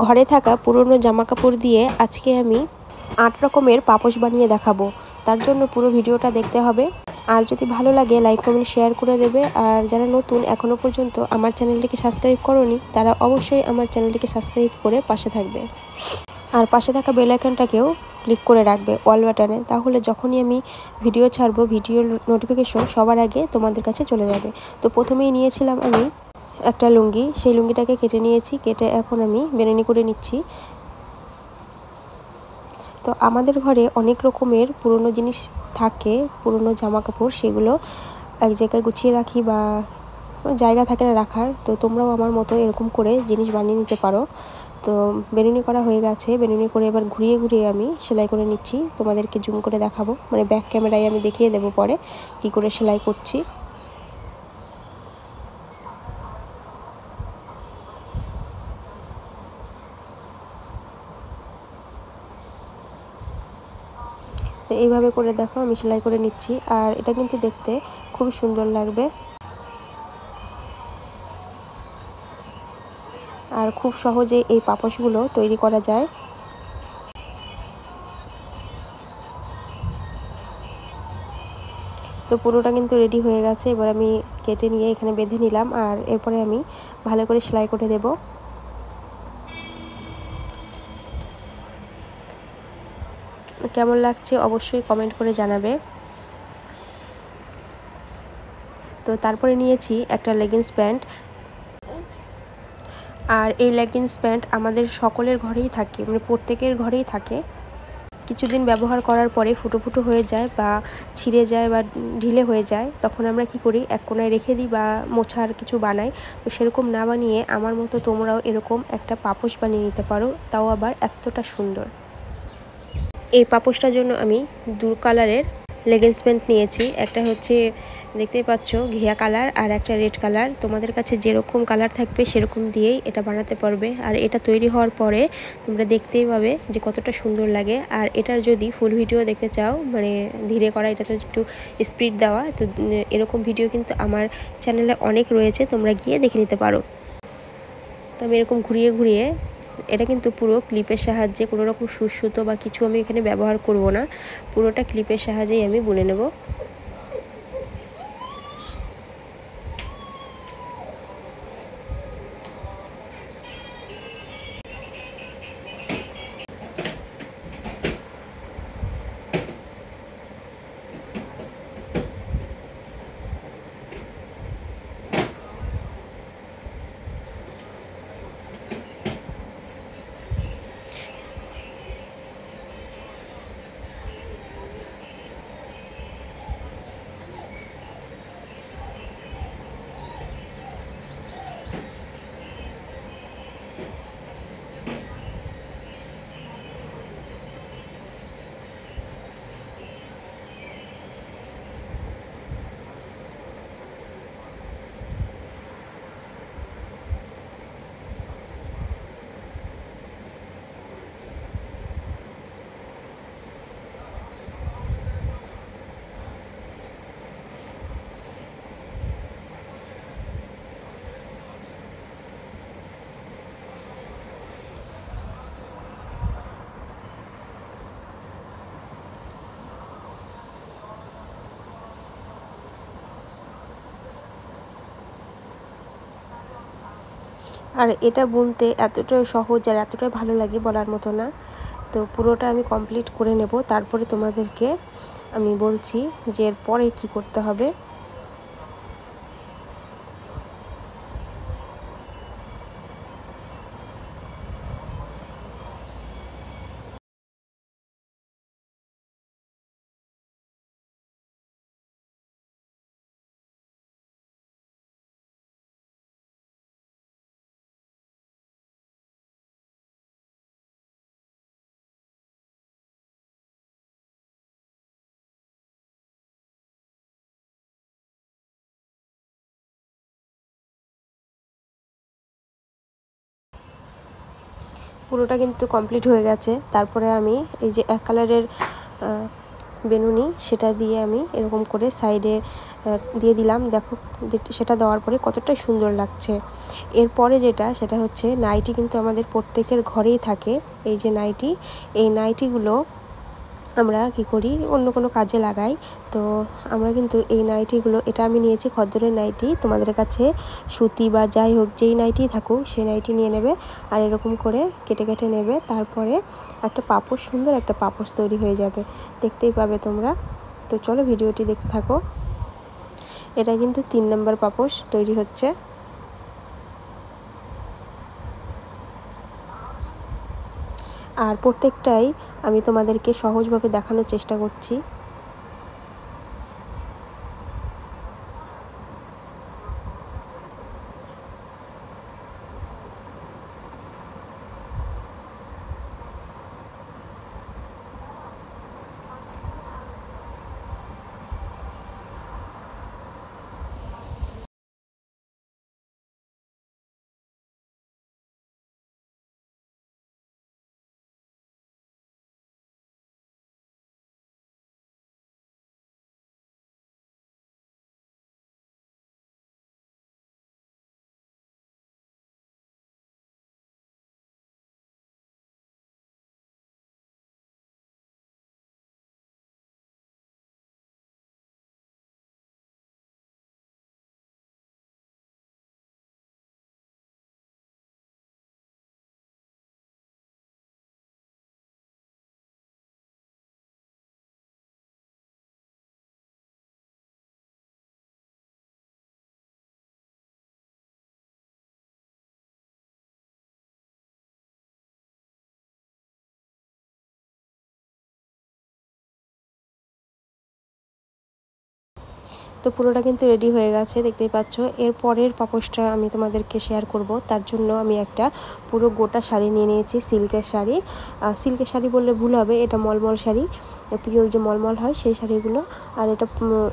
ঘরে থাকা পুরনো জামা কাপড় দিয়ে আজকে আমি 8 রকমের পাপোশ বানিয়ে দেখাবো। তার জন্য পুরো ভিডিওটা দেখতে হবে। আর যদি ভালো লাগে লাইক কমেন্ট শেয়ার করে দেবে। আর যারা নতুন এখনও পর্যন্ত আমার চ্যানেলটিকে সাবস্ক্রাইব করোনি তারা অবশ্যই আমার চ্যানেলটিকে সাবস্ক্রাইব করে পাশে থাকবে। আর পাশে থাকা বেল আইকনটাকেও ক্লিক করে রাখবে অল বাটনে, তাহলে যখনই আমি ভিডিও ছাড়বো ভিডিওর নোটিফিকেশন সবার আগে তোমাদের কাছে চলে যাবে। তো প্রথমেই নিয়েছিলাম আমি একটা লুঙ্গি, সেই লুঙ্গিটাকে কেটে নিয়েছি, কেটে এখন আমি বেনুনি করে নিচ্ছি। তো আমাদের ঘরে অনেক রকমের পুরনো জিনিস থাকে, পুরনো জামা কাপড়, সেগুলো এক জায়গায় গুছিয়ে রাখি বা জায়গা থাকে না রাখার। তো তোমরাও আমার মতো এরকম করে জিনিস বানিয়ে নিতে পারো। তো বেনুনি করা হয়ে গেছে, বেনুনি করে এবার ঘুরিয়ে ঘুরিয়ে আমি সেলাই করে নিচ্ছি। তোমাদেরকে জুম করে দেখাবো, মানে ব্যাক ক্যামেরায় আমি দেখিয়ে দেবো পরে কি করে সেলাই করছি। তো এইভাবে করে দেখো আমি সেলাই করে নিচ্ছি, আর এটা কিন্তু দেখতে খুব সুন্দর লাগবে আর খুব সহজে এই পাপোশগুলো তৈরি করা যায়। তো পুরোটা কিন্তু রেডি হয়ে গেছে, এবার আমি কেটে নিয়ে এখানে বেঁধে নিলাম, আর এরপরে আমি ভালো করে সেলাই করে দেব। কেমন লাগছে অবশ্যই কমেন্ট করে জানাবে। তো তারপরে নিয়েছি একটা লেগিংস প্যান্ট, আর এই লেগিংস প্যান্ট আমাদের সকলের ঘরেই থাকে, মানে প্রত্যেকের ঘরেই থাকে। কিছুদিন ব্যবহার করার পরে ফুটো ফুটো হয়ে যায় বা ছিঁড়ে যায় বা ঢিলে হয়ে যায়, তখন আমরা কি করি এক কোনায় রেখে দিই বা মোছার কিছু বানাই। তো সেরকম না বানিয়ে আমার মতো তোমরাও এরকম একটা পাপোশ বানিয়ে নিতে পারো, তাও আবার এতটা সুন্দর। এই পাপোশটার জন্য আমি 2 কালারের লেগিংস প্যান্ট নিয়েছি, একটা হচ্ছে দেখতেই পাচ্ছ ঘিয়া কালার আর একটা রেড কালার। তোমাদের কাছে যেরকম কালার থাকবে সেরকম দিয়েই এটা বানাতে পারবে। আর এটা তৈরি হওয়ার পরে তোমরা দেখতেই পাবে যে কতটা সুন্দর লাগে। আর এটার যদি ফুল ভিডিও দেখতে চাও, মানে ধীরে করা, এটাতে একটু স্পিড দেওয়া, তো এরকম ভিডিও কিন্তু আমার চ্যানেলে অনেক রয়েছে, তোমরা গিয়ে দেখে নিতে পারো। তো আমি এরকম ঘুরিয়ে ঘুরিয়ে, এটা কিন্তু পুরো ক্লিপের সাহায্যে, কোনো রকম সুতো বা কিছু আমি এখানে ব্যবহার করব না, পুরোটা ক্লিপের সাহায্যেই আমি বুনে নেব। আর এটা বুনতে এতটাই সহজ আর এতটাই ভালো লাগে বলার মতো না। তো পুরোটা আমি কমপ্লিট করে নেব, তারপরে তোমাদেরকে আমি বলছি যে এরপরে কী করতে হবে। পুরোটা কিন্তু কমপ্লিট হয়ে গেছে। তারপরে আমি এই যে এক কালারের বেনুনি, সেটা দিয়ে আমি এরকম করে সাইডে দিয়ে দিলাম। দেখো সেটা দেওয়ার পরে কতটা সুন্দর লাগছে। এরপরে সেটা হচ্ছে নাইটি, কিন্তু আমাদের প্রত্যেকের ঘরেই থাকে এই যে নাইটি। এই নাইটিগুলো আমরা কি করি, অন্য কোনো কাজে লাগাই। তো আমরা কিন্তু এই নাইটিগুলো, এটা আমি নিয়েছি খদ্দরের নাইটি। তোমাদের কাছে সুতি বা যাই হোক যেই নাইটি থাকুক সেই নাইটি নিয়ে নেবে, আর এরকম করে কেটে কেটে নেবে। তারপরে একটা পাপোশ, সুন্দর একটা পাপোশ তৈরি হয়ে যাবে, দেখতেই পাবে তোমরা। তো চলো ভিডিওটি দেখতে থাকো। এটা কিন্তু 3 নম্বর পাপোশ তৈরি হচ্ছে। আর প্রত্যেকটাই আমি তোমাদেরকে সহজভাবে দেখানোর চেষ্টা করছি। তো পুরোটা কিন্তু রেডি হয়ে গেছে, দেখতেই পাচ্ছ। এর পরের পাপোশটা আমি তোমাদেরকে শেয়ার করব। তার জন্য আমি একটা পুরো গোটা শাড়ি নিয়ে নিয়েছি, সিল্কের শাড়ি। সিল্কের শাড়ি বললে ভুল হবে, এটা মলমল শাড়ি, পিওর যে মলমল হয় সেই শাড়িগুলো। আর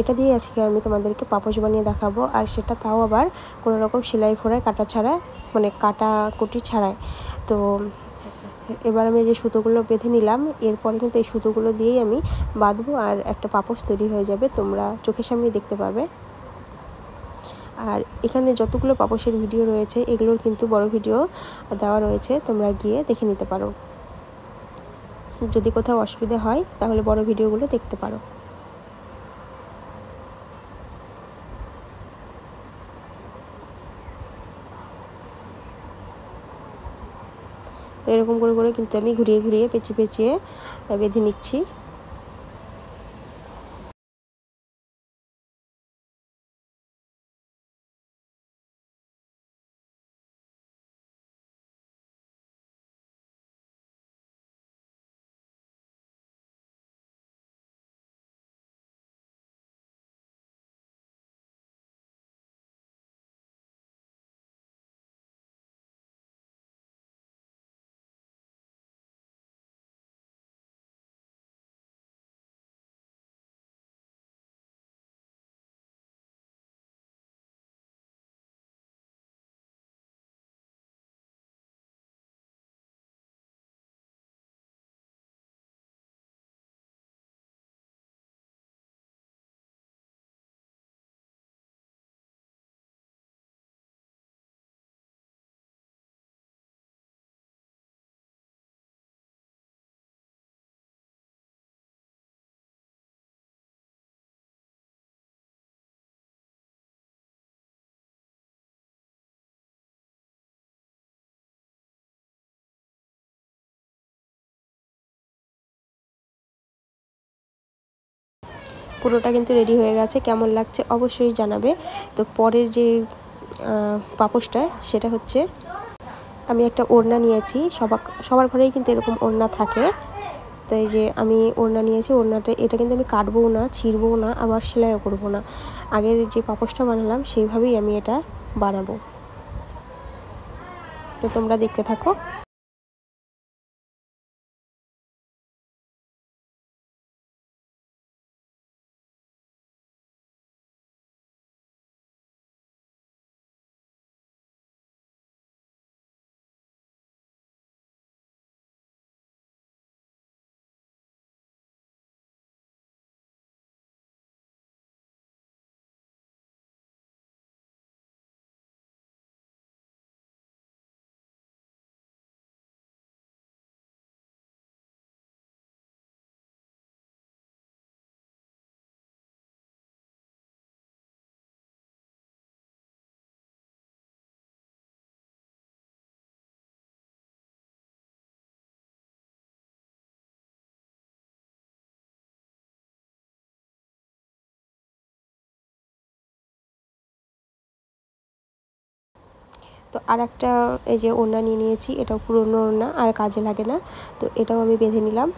এটা দিয়ে আজকে আমি তোমাদেরকে পাপোশ বানিয়ে দেখাবো, আর সেটা তাও আবার কোনো রকম সেলাই ফোড়ায় কাটা ছাড়া, মানে কাটাকুটি ছাড়াই। তো এবার আমি যে সুতোগুলো বেঁধে নিলাম, এরপরে কিন্তু এই সুতোগুলো দিয়েই আমি বাঁধবো, আর একটা পাপোশ তৈরি হয়ে যাবে, তোমরা চোখের সামনেই দেখতে পাবে। আর এখানে যতগুলো পাপোশের ভিডিও রয়েছে এগুলোর কিন্তু বড় ভিডিও দেওয়া রয়েছে, তোমরা গিয়ে দেখে নিতে পারো। যদি কোথাও অসুবিধা হয় তাহলে বড় ভিডিওগুলো দেখতে পারো। তো এরকম করে করে কিন্তু আমি ঘুরিয়ে ঘুরিয়ে পেঁচিয়ে পেঁচিয়ে বেঁধে নিচ্ছি। পুরোটা কিন্তু রেডি হয়ে গেছে, কেমন লাগছে অবশ্যই জানাবে। তো পরের যে পাপোশটা, সেটা হচ্ছে আমি একটা ওড়না নিয়েছি। সবার ঘরেই কিন্তু এরকম ওড়না থাকে। তো এই যে আমি ওড়না নিয়েছি, ওড়নাটা এটা কিন্তু আমি কাটবও না, ছিঁড়বও না, আবার সেলাইও করবো না। আগের যে পাপোশটা বানালাম সেইভাবেই আমি এটা বানাবো। তো তোমরা দেখতে থাকো। তো আর একটা এই যে ওড়না নিয়ে নিয়েছি, এটাও পুরনো ওড়না, আর কাজে লাগে না, তো এটাও আমি বেঁধে নিলাম।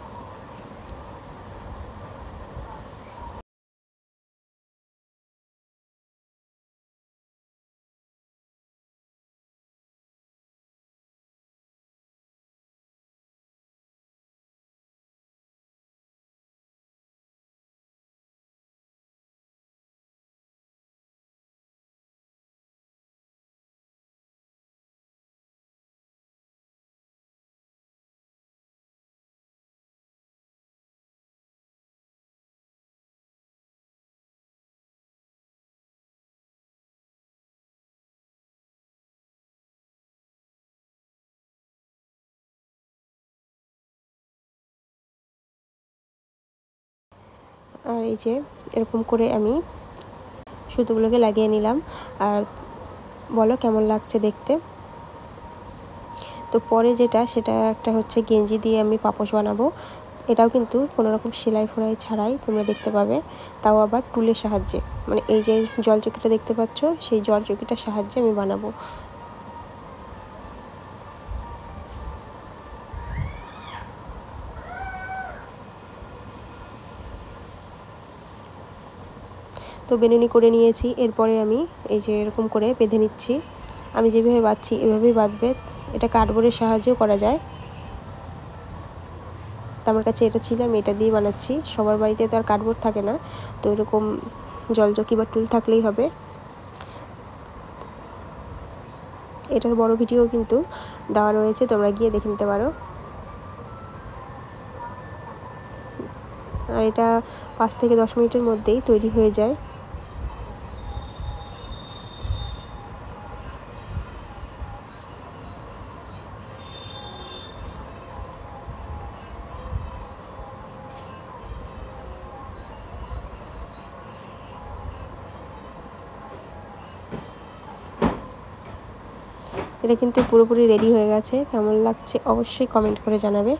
আর এই যে এরকম করে আমি সুতোগুলোকে লাগিয়ে নিলাম। আর বলো কেমন লাগছে দেখতে। তো পরে সেটা একটা হচ্ছে গেঞ্জি দিয়ে আমি পাপোশ বানাবো। এটাও কিন্তু কোনো রকম সেলাই ফোলাই ছাড়াই তোমরা দেখতে পাবে, তাও আবার টুলের সাহায্যে, মানে এই যে জলচকিটা দেখতে পাচ্ছ সেই জলচকিটার সাহায্যে আমি বানাবো। তো বেনুনি করে নিয়েছি, এরপরে আমি এই যে এরকম করে বেঁধে নিচ্ছি। আমি যেভাবে বাঁধছি এভাবেই বাঁধবে, এটা কার্ডবোর্ডের সাহায্যেও করা যায়। তো আমার কাছে এটা ছিল, আমি এটা দিয়ে বানাচ্ছি। সবার বাড়িতে তো আর কার্ডবোর্ড থাকে না, তো এরকম জলচকি বা টুল থাকলেই হবে। এটার বড় ভিডিও কিন্তু দেওয়া রয়েছে, তোমরা গিয়ে দেখে নিতে পারো। আর এটা 5 থেকে 10 মিনিটের মধ্যেই তৈরি হয়ে যায়। এটা কিন্তু পুরোপুরি রেডি হয়ে গেছে। কেমন লাগছে অবশ্যই কমেন্ট করে জানাবে।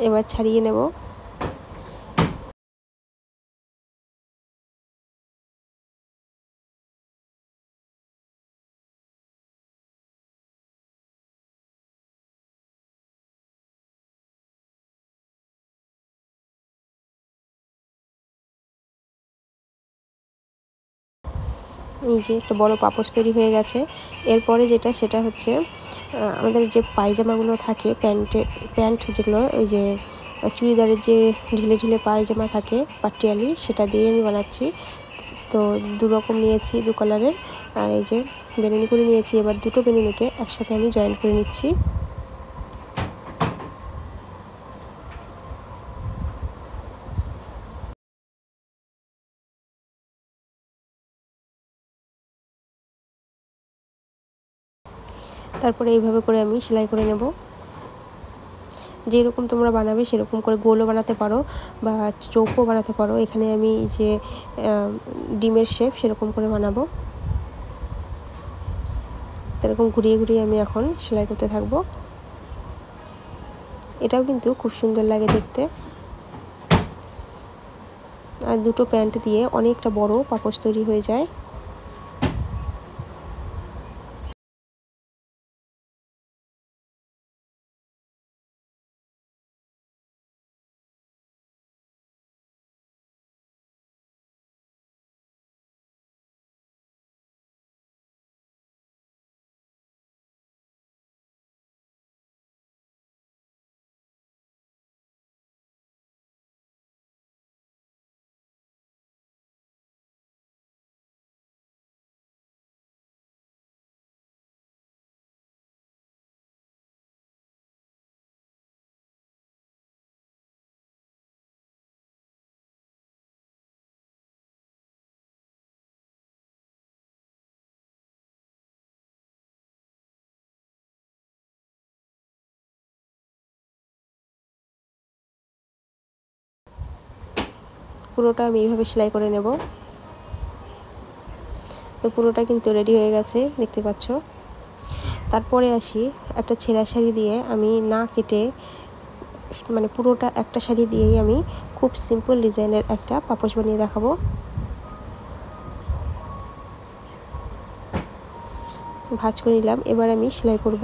এবার ছাড়িয়ে নেব। এই যে একটা বড় পাপোশ তৈরি হয়ে গেছে। এরপরে সেটা হচ্ছে আমাদের যে পায়জামাগুলো থাকে, প্যান্ট যেগুলো, ওই যে চুড়িদারের যে ঢিলে ঢিলে পায়জামা থাকে পাটিয়ালি, সেটা দিয়ে আমি বানাচ্ছি। তো 2 রকম নিয়েছি, 2 কালারের। আর এই যে বেনুনি করে নিয়েছি। এবার দুটো বেনুনিকে একসাথে আমি জয়েন করে নিচ্ছি। তারপরে এইভাবে করে আমি সেলাই করে নেব। যেরকম তোমরা বানাবে সেরকম করে গোলও বানাতে পারো বা চৌকো বানাতে পারো। এখানে আমি যে ডিমের শেপ সেরকম করে বানাবো। এরকম ঘুরিয়ে ঘুরিয়ে আমি এখন সেলাই করতে থাকবো। এটাও কিন্তু খুব সুন্দর লাগে দেখতে। আর দুটো প্যান্ট দিয়ে অনেকটা বড় পাপোশ তৈরি হয়ে যায়। পুরোটা আমি এইভাবে সেলাই করে নেব। তো পুরোটা কিন্তু রেডি হয়ে গেছে, দেখতে পাচ্ছ। তারপরে আসি, একটা ছেঁড়া শাড়ি দিয়ে আমি না কেটে মানে পুরোটা একটা শাড়ি দিয়েই আমি খুব সিম্পল ডিজাইনের একটা পাপোশ বানিয়ে দেখাবো। ভাঁজ করে নিলাম, এবার আমি সেলাই করব।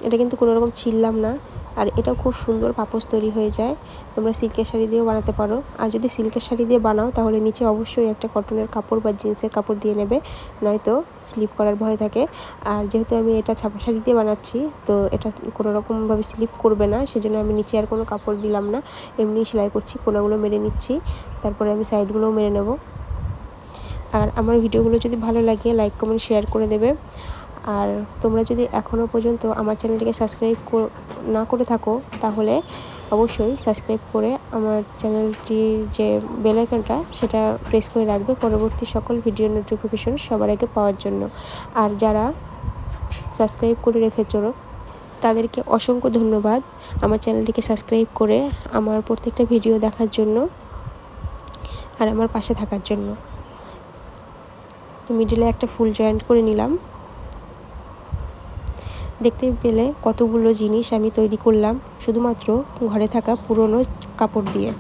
এটা কিন্তু কোনো রকম ছিললাম না, আর এটাও খুব সুন্দর পাপোশ তৈরি হয়ে যায়। তোমরা সিল্কের শাড়ি দিয়েও বানাতে পারো, আর যদি সিল্কের শাড়ি দিয়ে বানাও তাহলে নিচে অবশ্যই একটা কটনের কাপড় বা জিন্সের কাপড় দিয়ে নেবে, নয়তো স্লিপ করার ভয় থাকে। আর যেহেতু আমি এটা ছাপা শাড়ি দিয়ে বানাচ্ছি, তো এটা কোনো রকমভাবে স্লিপ করবে না, সেজন্য আমি নিচে আর কোনো কাপড় দিলাম না, এমনি সেলাই করছি। কোনাগুলো মেরে নিচ্ছি, তারপরে আমি সাইডগুলোও মেরে নেব। আর আমার ভিডিওগুলো যদি ভালো লাগে লাইক কমেন্ট শেয়ার করে দেবে। আর তোমরা যদি এখনও পর্যন্ত আমার চ্যানেলটিকে সাবস্ক্রাইব না করে থাকো, তাহলে অবশ্যই সাবস্ক্রাইব করে আমার চ্যানেলটির যে বেল আইকনটা সেটা প্রেস করে রাখবে পরবর্তী সকল ভিডিও নোটিফিকেশন সবার আগে পাওয়ার জন্য। আর যারা সাবস্ক্রাইব করে রেখেছো তাদেরকে অসংখ্য ধন্যবাদ আমার চ্যানেলটিকে সাবস্ক্রাইব করে আমার প্রত্যেকটা ভিডিও দেখার জন্য আর আমার পাশে থাকার জন্য। মিডলে একটা ফুল জয়েন্ট করে নিলাম। দেখতে পেলে কতগুলো জিনিস আমি তৈরি করলাম শুধুমাত্র ঘরে থাকা পুরনো কাপড় দিয়ে।